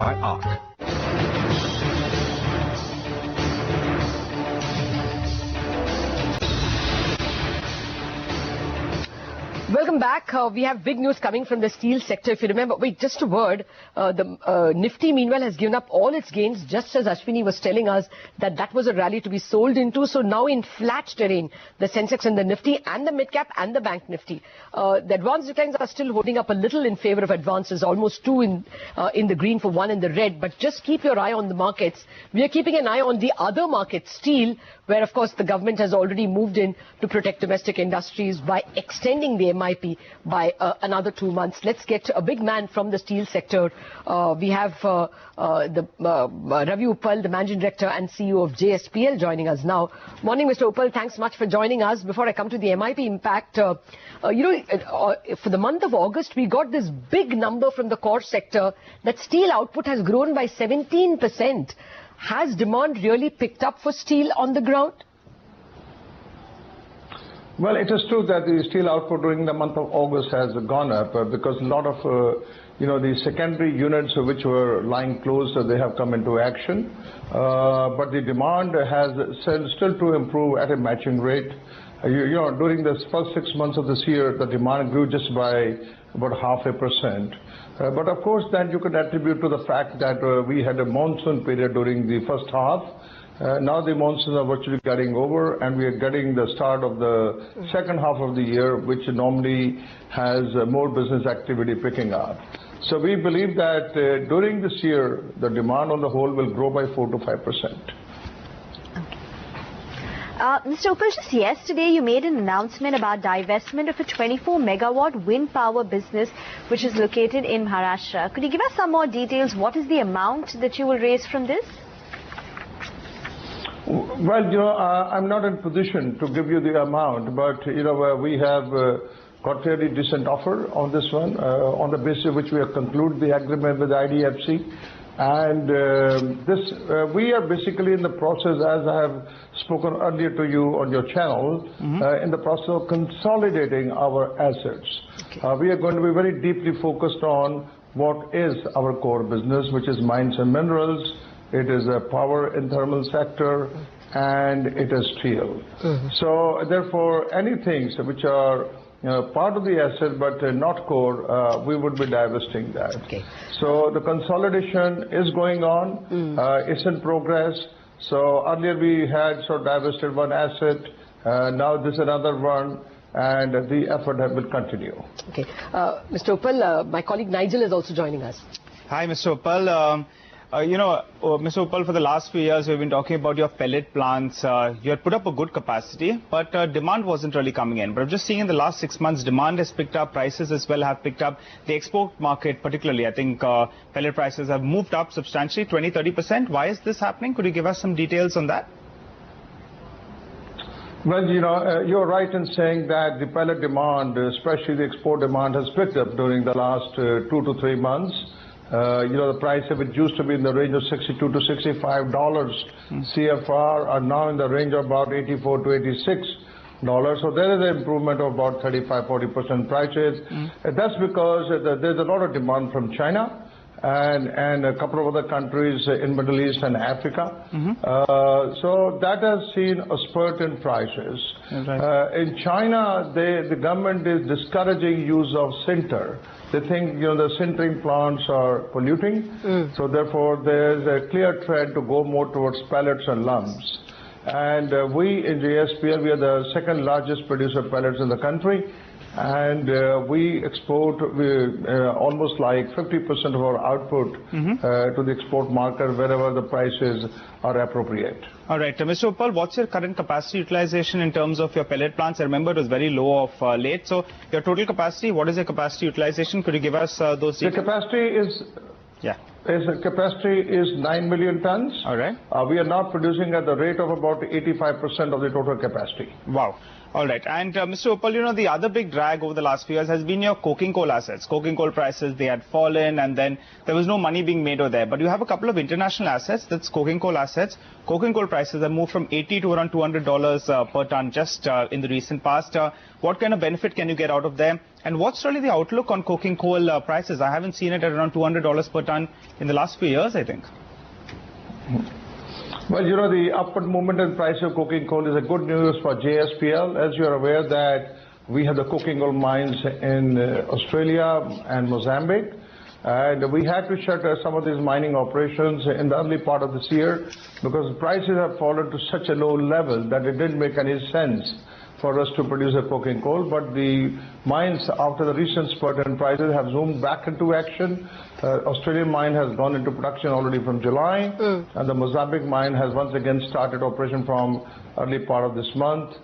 by ARC. Welcome back. We have big news coming from the steel sector. If you remember, wait, just a word. The Nifty, meanwhile, has given up all its gains, just as Ashwini was telling us that was a rally to be sold into. So now in flat terrain, the Sensex and the Nifty and the mid-cap and the Bank Nifty. The advanced declines are still holding up a little in favor of advances, almost 2 in the green for 1 in the red. But just keep your eye on the markets. We are keeping an eye on the other market, steel, where, of course, the government has already moved in to protect domestic industries by extending the MIP by another 2 months. Let's get a big man from the steel sector. We have Ravi Uppal, the Managing Director and CEO of JSPL, joining us now. Morning, Mr. Uppal. Thanks much for joining us. Before I come to the MIP impact, for the month of August, we got this big number from the core sector that steel output has grown by 17%. Has demand really picked up for steel on the ground? Well, it is true that the steel output during the month of August has gone up because a lot of, the secondary units which were lying closed, they have come into action. But the demand has still to improve at a matching rate. During the first 6 months of this year, the demand grew just by about 0.5%. But of course, that you could attribute to the fact that we had a monsoon period during the first half. Now the monsoons are virtually getting over, and we are getting the start of the second half of the year, which normally has more business activity picking up. So we believe that during this year, the demand on the whole will grow by 4 to 5%. Mr. Uppal, just yesterday you made an announcement about divestment of a 24-megawatt wind power business which is located in Maharashtra. Could you give us some more details? What is the amount that you will raise from this? Well, I'm not in position to give you the amount, but, we have got fairly decent offer on this one, on the basis of which we have concluded the agreement with IDFC. And we are basically in the process, as I have spoken earlier to you on your channel, in the process of consolidating our assets. Okay. We are going to be very deeply focused on what is our core business, which is mines and minerals. It is a power and thermal sector, and it is steel. So therefore, any things which are part of the asset but not core, we would be divesting that. Okay. So the consolidation is going on. It's in progress. So earlier we had divested one asset. Now this is another one, and the effort will continue. Okay. Mr. Uppal, my colleague Nigel is also joining us. Hi, Mr. Uppal. Mr. Uppal, for the last few years, we've been talking about your pellet plants. You had put up a good capacity, but demand wasn't really coming in. But I'm just seeing in the last 6 months, demand has picked up, prices as well have picked up. The export market, particularly, I think pellet prices have moved up substantially, 20-30%. Why is this happening? Could you give us some details on that? Well, you're right in saying that the pellet demand, especially the export demand, has picked up during the last 2 to 3 months. The price of it used to be in the range of $62 to $65 CFR, are now in the range of about $84 to $86. So there is an improvement of about 35-40% prices. That's because there's a lot of demand from China and a couple of other countries in Middle East and Africa. So that has seen a spurt in prices. In China, the government is discouraging use of sinter. They think the sintering plants are polluting, so therefore there's a clear trend to go more towards pellets and lumps. And we in JSPL, we are the second largest producer of pellets in the country, and we export almost like 50% of our output to the export market wherever the prices are appropriate. All right. Mr. Uppal, what's your current capacity utilization in terms of your pellet plants? I remember it was very low of late. So your total capacity, what is your capacity utilization? Could you give us those details? The capacity is... Yeah. The capacity is 9 million tons. All right. We are now producing at the rate of about 85% of the total capacity. Wow. All right. And Mr. Uppal, the other big drag over the last few years has been your coking coal assets. Coking coal prices, they had fallen, and then there was no money being made over there. But you have a couple of international assets, that's coking coal assets. Coking coal prices have moved from $80 to around $200 per ton just in the recent past. What kind of benefit can you get out of them? And what's really the outlook on coking coal prices? I haven't seen it at around $200 per ton in the last few years, I think. Well, you know, the upward movement in price of coking coal is a good news for JSPL. As you are aware that we have the coking coal mines in Australia and Mozambique. And we had to shut some of these mining operations in the early part of this year because the prices have fallen to such a low level that it didn't make any sense for us to produce a coking coal. But the mines, after the recent spurt in prices, have zoomed back into action. Australian mine has gone into production already from July, and the Mozambique mine has once again started operation from early part of this month.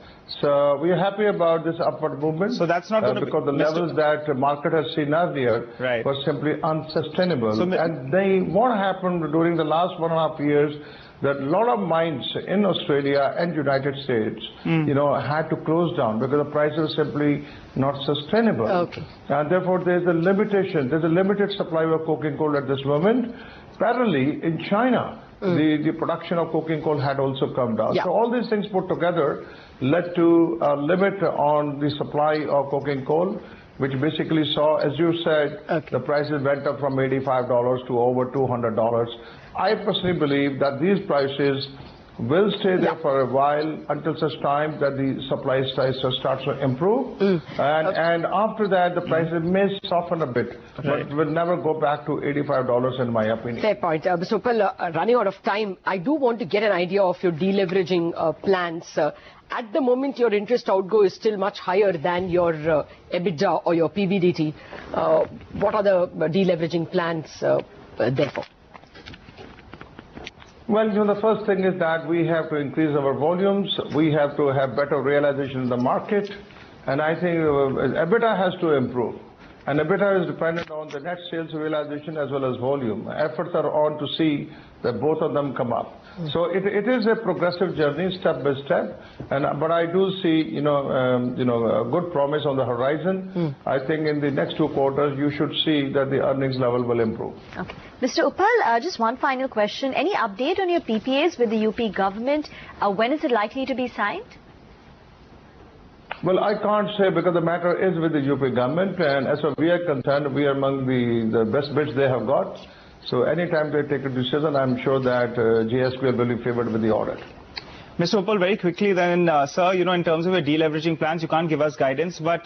So we are happy about this upward movement. So that's not going to because the levels that the market has seen earlier were simply unsustainable. So and what happened during the last 1.5 years, that a lot of mines in Australia and United States, you know, had to close down because the prices were simply not sustainable. Okay. And therefore, there's a limitation. There's a limited supply of coking coal at this moment. Parallelly, in China, the production of coking coal had also come down. Yeah. So all these things put together led to a limit on the supply of coking coal, which basically saw, as you said, the prices went up from $85 to over $200. I personally believe that these prices will stay there for a while until such time that the supply side starts to improve. And after that, the prices may soften a bit, but will never go back to $85 in my opinion. Fair point. Mr. Uppal, running out of time, I do want to get an idea of your deleveraging plans. At the moment, your interest outgo is still much higher than your EBITDA or your PBDT. What are the deleveraging plans therefore? Well, you know, the first thing is that we have to increase our volumes. We have to have better realization in the market. And I think EBITDA has to improve. And EBITDA is dependent on the net sales realization as well as volume. Efforts are on to see that both of them come up. So it is a progressive journey, step by step. But I do see, a good promise on the horizon. I think in the next 2 quarters, you should see that the earnings level will improve. Okay. Mr. Uppal, just one final question. Any update on your PPAs with the UP government? When is it likely to be signed? Well, I can't say because the matter is with the UP government, and as far as we are concerned, we are among the best bids they have got. So anytime they take a decision, I'm sure that JSPL will be favored with the audit. Mr. Uppal, very quickly then, sir, in terms of your deleveraging plans, you can't give us guidance, but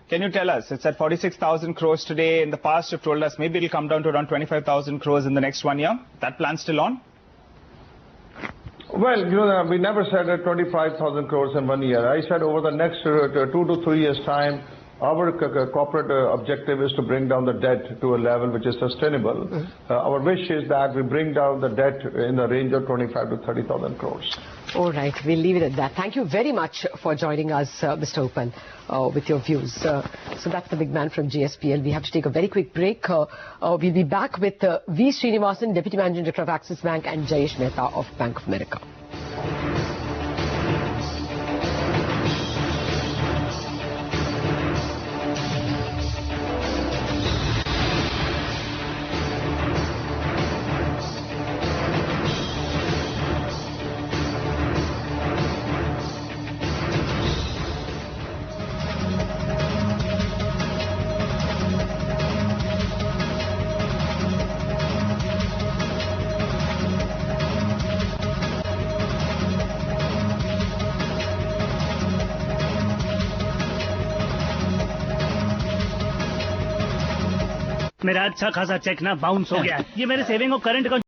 can you tell us, it's at 46,000 crores today. In the past, you've told us maybe it'll come down to around 25,000 crores in the next 1 year. That plan's still on? Well, we never said 25,000 crores in 1 year. I said over the next 2 to 3 years' time, our corporate objective is to bring down the debt to a level which is sustainable. Our wish is that we bring down the debt in the range of 25 to 30,000 crores. All right, we'll leave it at that. Thank you very much for joining us, Mr. Uppal, with your views. So that's the big man from JSPL. We have to take a very quick break. We'll be back with V. Srinivasan, Deputy Managing Director of Axis Bank, and Jayesh Mehta of Bank of America. मेरा अच्छा खासा check ना bounce हो गया है। ये मेरे saving और करंट